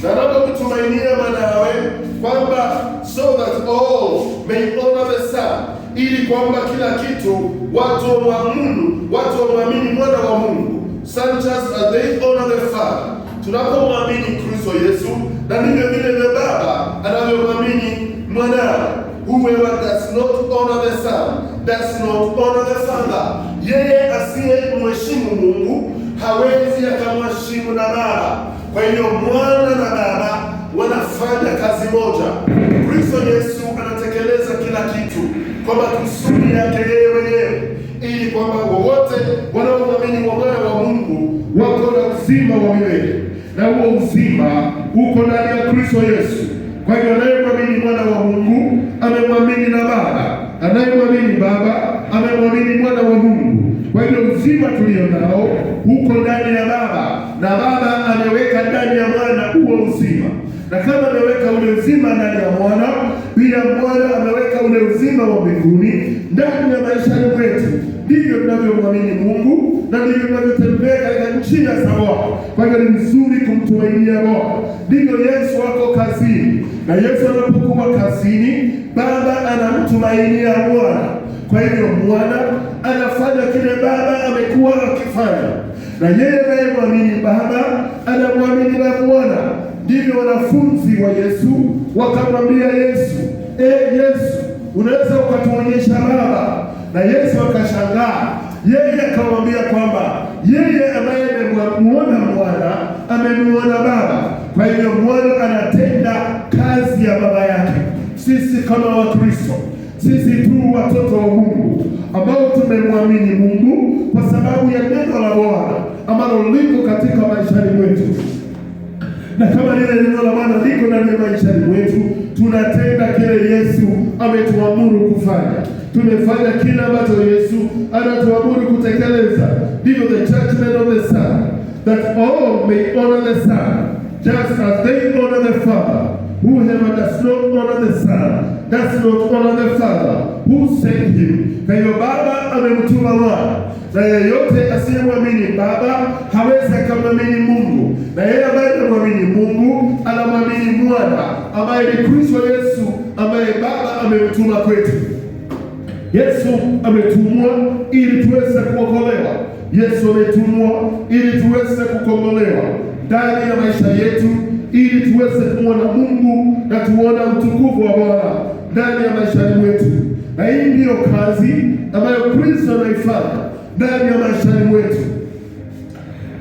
na anapokutumainia mwanawe, kwamba so that all may honor the Son, ili kwamba kila kitu watu wamwamini mwana wa Mungu, such as they honor the Father. Tunapomwamini Kristo Yesu, na ndivyo vile Baba anavyomwamini mwanawe. Whoever does not honor the Son does not honor the Father. Yeye asiye mheshimu Mungu hawezi akamheshimu na Baba. Kwa hiyo mwana na Baba wanafanya kazi moja. Kristo Yesu anatekeleza kila kitu kwa makusudi yake yeye mwenyewe, ili kwamba wote wanaomwamini mwana wa Mungu wako na uzima wa milele, na huo uzima uko ndani ya Kristo Yesu. Kwa hiyo anayemwamini mwana wa Mungu amemwamini na Baba, anayemwamini Baba amemwamini mwana wa Mungu. Kwa hiyo uzima tulio nao uko ndani ya Baba, na Baba ameweka ndani ya mwana huo uzima. Na kama ameweka ule uzima ndani ya mwana, pia mwana ameweka ule uzima wa mbinguni ndani ya maisha yetu. Ndivyo tunavyomwamini Mungu, na ndivyo tunavyotembea katika njia za Bwana. Kwa hiyo ni vizuri kumtumainia Bwana. Ndivyo Yesu wako kazini, na Yesu anapokuwa kazini, Baba anamtumainia mwana. Kwa hivyo mwana anafanya kile Baba amekuwa akifanya, na yeye anayemwamini Baba anamwamini na mwana. Ndivyo wanafunzi wa Yesu wakamwambia Yesu, Yesu, unaweza ukatuonyesha Baba? Na Yesu akashangaa. Yeye akamwambia kwamba yeye ambaye amemuona mwana amemuona Baba. Kwa hivyo mwana anatenda kazi ya Baba yake. Sisi kama Wakristo, sisi tu watoto wa Mungu ambao tumemwamini Mungu kwa sababu ya neno la Bwana ambalo liko katika maisha yetu, na kama lile neno la Bwana liko ndani ya maisha yetu, tunatenda kile Yesu ametuamuru kufanya. Tumefanya kile ambacho Yesu anatuamuru kutekeleza. Ndivyo the judgment of the Son, that all may honor the Son just as they honor the Father. Whoever does not honor the Son does not honor the Father who sent him. Kwa hiyo Baba amemtuma mwana, na yeyote asiyemwamini Baba hawezi akamwamini Mungu. Na yeye ambaye anamwamini Mungu anamwamini mwana ambaye ni Kristo Yesu, ambaye Baba amemtuma kwetu. Yesu ametumwa ili tuweze kuokolewa. Yesu ametumwa ili tuweze kukombolewa ndani ya maisha yetu, ili tuweze kumwona Mungu na tuona utukufu wa Bwana ndani ya maisha yetu. Na hii ndiyo kazi ambayo Kristo anaifanya ndani ya maisha yetu.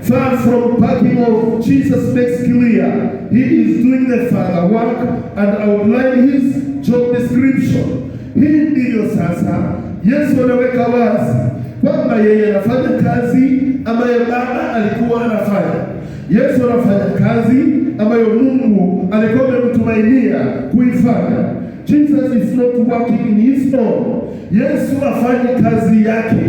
Far from backing of Jesus makes clear he is doing the Father work and outline his job description. Hii ndiyo sasa Yesu anaweka wazi kwamba yeye anafanya kazi ambayo Baba alikuwa anafanya. Yesu anafanya kazi ambayo Mungu alikuwa amemtumainia kuifanya. Jesus is not working in his own. Yesu afanye kazi yake.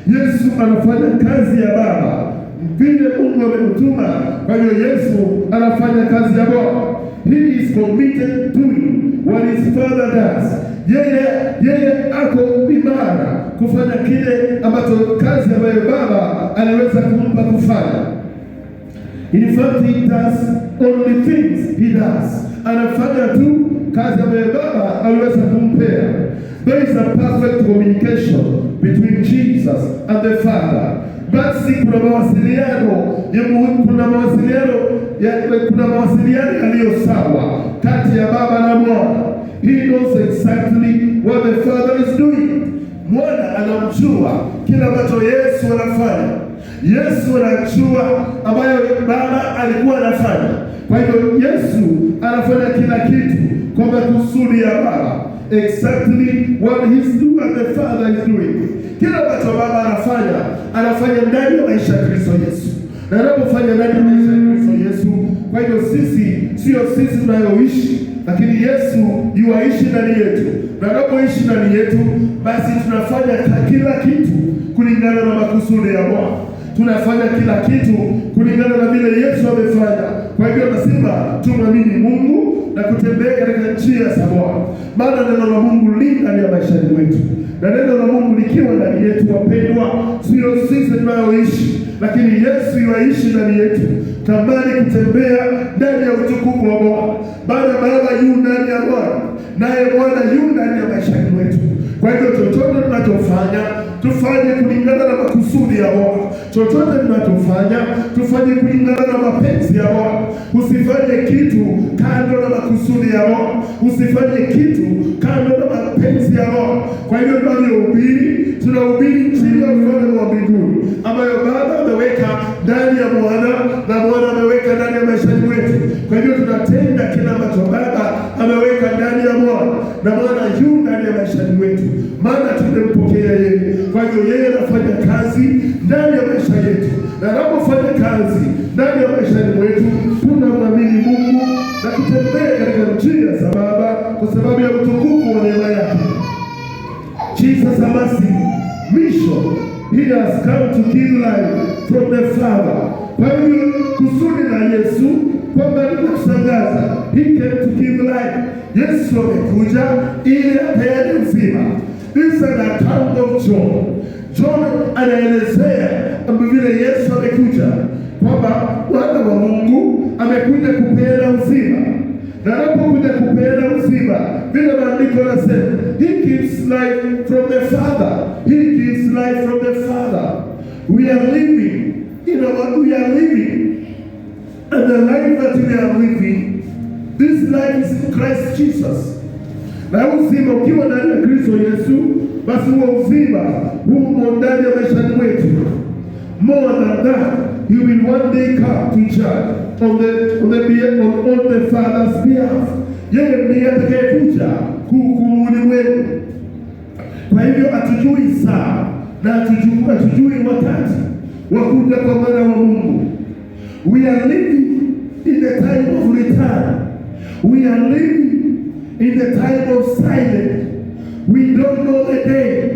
Yesu anafanya kazi ya Baba vile Mungu amemtuma. Kwa hiyo Yesu anafanya kazi ya Baba. He is committed doing what his Father does. Yeye ako imara kufanya kile ambacho kazi ambayo Baba anaweza kumpa kufanya. In fact, he does only things he does. Anafanya tu kazi ambayo Baba aliweza kumpea. There is a perfect communication between Jesus and the Father. Basi kuna mawasiliano yaliyo sawa kati ya Baba na Mwana. He knows exactly what the Father is doing. Mwana anamjua kila ambacho Yesu anafanya. Yesu anajua ambayo Baba alikuwa anafanya. Kwa hivyo Yesu anafanya kila kitu kwa makusudi ya Baba. Exactly what the Father is doing. Kila ambacho Baba anafanya ndani ya maisha ya Kristo Yesu. Na anapofanya ndani ya maisha ya Kristo Yesu, kwa hivyo sio sisi tunayoishi, lakini Yesu yuaishi ndani yetu. Na anapoishi ndani yetu, basi tunafanya kila kitu kulingana na makusudi ya Bwana. Tunafanya kila kitu kulingana na vile Yesu amefanya. Kwa hivyo nasema tumwamini Mungu na kutembea katika njia za Bwana, maana neno la Mungu li ndani ya maisha yetu, na neno la Mungu likiwa ndani yetu, wapendwa, sio sisi tunayoishi, lakini Yesu yuaishi ndani yetu. Tamani kutembea ndani ya utukufu wa Bwana, maana Baba yu ndani ya Bwana, naye Bwana yu ndani ya maisha yetu. Kwa hivyo chochote tunachofanya tufanye kulingana na makusudi ya Bwana. Chochote tunachofanya tufanye kulingana na mapenzi ya Bwana. Usifanye kitu kando na makusudi ya Bwana, usifanye kitu kando na mapenzi ya Bwana. Kwa hivyo tunahubiri injili ya ufalme wa mbinguni ambayo Baba ameweka ndani ya Mwana na Mwana ameweka ndani ya maisha yetu. Kwa hivyo tunatenda kila ambacho Baba ameweka ndani ya Mwana na Mwana yu ndani ya maisha yetu, maana tumempokea yeye. Kwa hivyo yeye anafanya kazi ndani ya maisha yetu, na anapofanya kazi ndani ya maisha yetu tunamwamini Mungu na kutembea katika njia za Baba kwa sababu ya utukufu wa neema yake. Jesus Amasi mission, he has come to give life from the Father. Kwa hivyo kusudi la Yesu kwamba ni kutangaza, he came to give life. Yesu amekuja ili apeane uzima. This is an account of John. John anaelezea vile Yesu amekuja, kwamba Mwana wa Mungu amekuja kupeana uzima, na anapokuja kupeana uzima, vile maandiko yanasema, he gives life from the Father. He gives life from the Father. We are living, and the life that we are living, this life is in Christ Jesus. Na uzima ukiwa ndani ya Kristo Yesu, basi huo uzima humo ndani ya maisha yetu. More than that, he will one day come to judge on the Father's behalf. Yeye ndiye atakayekuja kuhukumu ulimwengu. Kwa hivyo hatujui saa na hatujui wakati wa kuja kwa Mwana wa Mungu. We are living in the time of return. We are living in the time of silence. We don't know the day.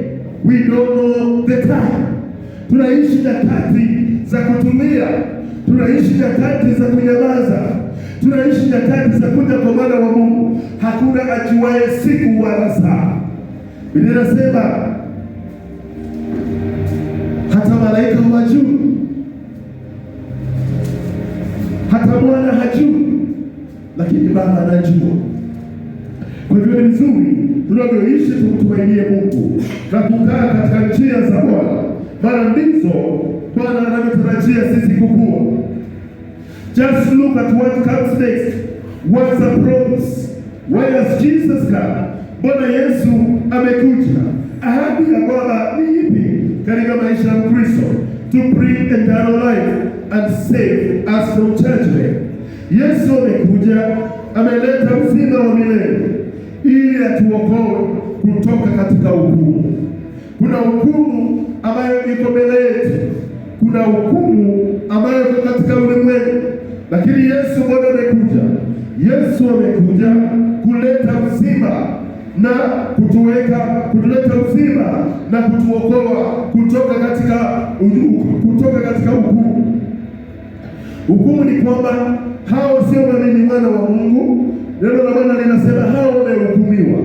We don't know the time. Tunaishi nyakati za kutumia, tunaishi nyakati za kunyamaza, tunaishi nyakati za kuja kwa Mwana wa Mungu. Hakuna ajuaye siku wala saa. Biblia inasema hata malaika hawajui, hata Mwana hajui, lakini Baba anajua. Kwa hivyo ni vizuri tunavyoishi tumtumainie Mungu na kukaa katika njia za Bwana, maana ndizo Bwana anavyotarajia sisi kukua. Just look at what comes next. What's the promise? Why has Jesus come? Bwana Yesu amekuja. Ahadi ya Bwana ni ipi katika maisha ya Kristo? To bring eternal life and save us from judgment. Yesu amekuja, ameleta uzima wa milele ili atuokoe kutoka katika hukumu. Kuna hukumu ambayo iko mbele yetu, kuna hukumu ambayo iko katika ulimwengu, lakini Yesu Bwana amekuja. Yesu amekuja kuleta uzima na kutuleta uzima na kutuokoa kutoka katika hukumu. Hukumu ni kwamba hao sio waamini Mwana wa Mungu. Neno la Bwana linasema hao wamehukumiwa,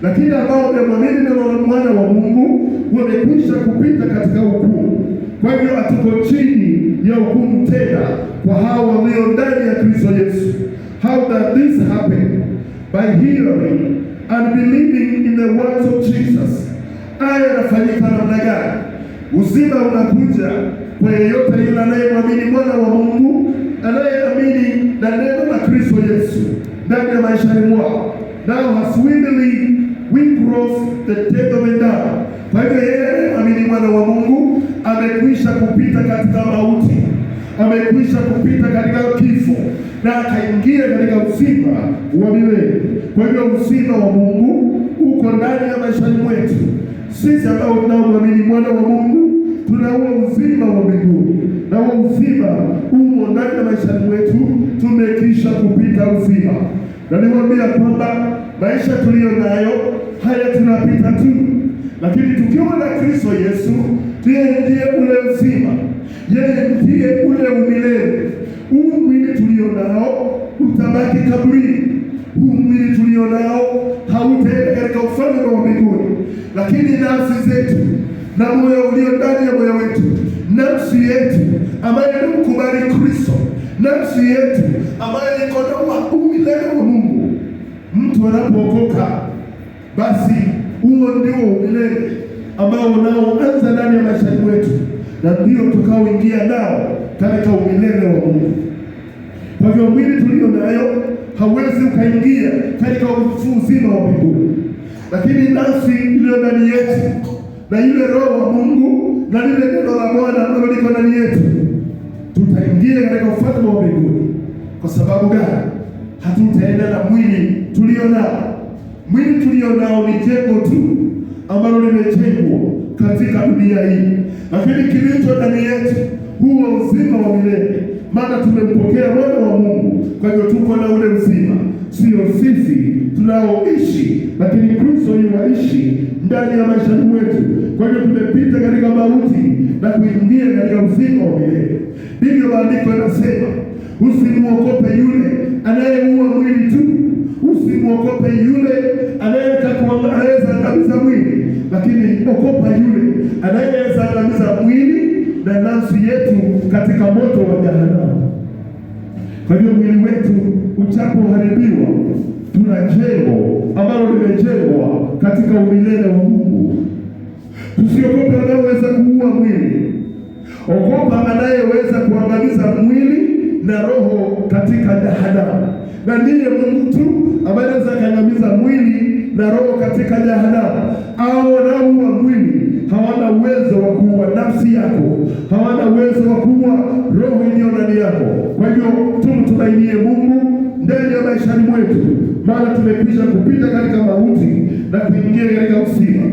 lakini ambao wamemwamini neno la Mwana wa Mungu wamekwisha kupita katika hukumu. Kwa hivyo hatuko chini ya hukumu tena kwa hao walio ndani ya Kristo Yesu. How does this happen? By hearing and believing in the words of Jesus. Haya yanafanyika namna gani? Uzima unakuja kwa yeyote yule anayemwamini Mwana wa Mungu, anayeamini na neno la Kristo Yesu ndani ya maisha mwao. Now has we cross the death of Adam. Kwa hivyo yeye anayemwamini Mwana wa Mungu amekwisha kupita katika mauti, amekwisha kupita katika kifo na akaingia katika uzima wa milele. Kwa hivyo uzima wa Mungu uko ndani ya maisha yetu. Sisi ambao tunaomwamini Mwana wa Mungu tunao uzima wa mbinguni, na uzima umo ndani ya maisha yetu. Tumekwisha kupita uzima, na niwaambia kwamba maisha tuliyo nayo haya tunapita tu, lakini tukiwa na Kristo Yesu, yeye ndiye ule uzima, yeye ndiye ule umilele. Mwili tulio nao utabaki kaburini. Huu mwili tulio nao hautaenda katika ufalme wa mbinguni, lakini nafsi zetu na moyo ulio ndani ya moyo wetu, nafsi yetu ambayo inamkubali Kristo, nafsi yetu ambayo iko na umilele wa Mungu. Mtu anapookoka, basi huo ndio umilele ambao unaoanza ndani ya maisha yetu, na ndio tukaoingia nao katika umilele wa Mungu. Kwa hivyo mwili tulio nayo hauwezi ukaingia katika uzima wa mbinguni, lakini nafsi iliyo ndani yetu na yule Roho wa Mungu na lile neno la Bwana ambalo liko ndani yetu, tutaingia katika ufalme wa mbinguni. Kwa sababu gani? Hatutaenda na mwili tulio nao. Mwili tulio nao ni jengo tu ambalo limejengwa katika dunia hii, lakini kilicho ndani yetu huo uzima wa milele, maana tumempokea Mwana wa Mungu. Kwa hivyo tuko na ule uzima, sio sisi tunaoishi, lakini Kristo yuaishi ndani ya maisha yetu. Kwa hivyo tumepita katika mauti na kuingia katika uzima wa milele. Ndivyo maandiko yanasema, usimuogope yule anayeua mwili tu, usimuogope yule anayeweza angamiza mwili, lakini ogopa yule anayeweza angamiza mwili na nafsi yetu katika moto wa jehanamu. Kwa hivyo mwili wetu uchapoharibiwa, tuna jengo ambalo limejengwa katika umilele wa Mungu. Tusiogope anayeweza kuua mwili, ogopa anayeweza kuangamiza mwili na roho katika jehanamu. Na ndiye Mungu tu ambaye anaweza kuangamiza mwili na roho katika jehanamu. Hao wanaoua mwili hawana uwezo wa kuua nafsi yako, hawana uwezo wa kuua roho iliyo ndani yako. Kwa hivyo tumtumainie Mungu ndani ya maisha mwetu, maana tumekwisha kupita katika mauti na kuingia katika uzima.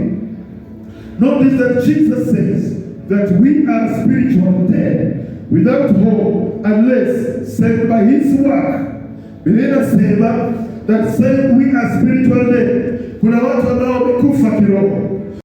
Notice that Jesus says that we are spiritual dead without hope unless saved by his work. Biblia inasema that we are spiritual dead. Kuna watu ambao wamekufa kiroho.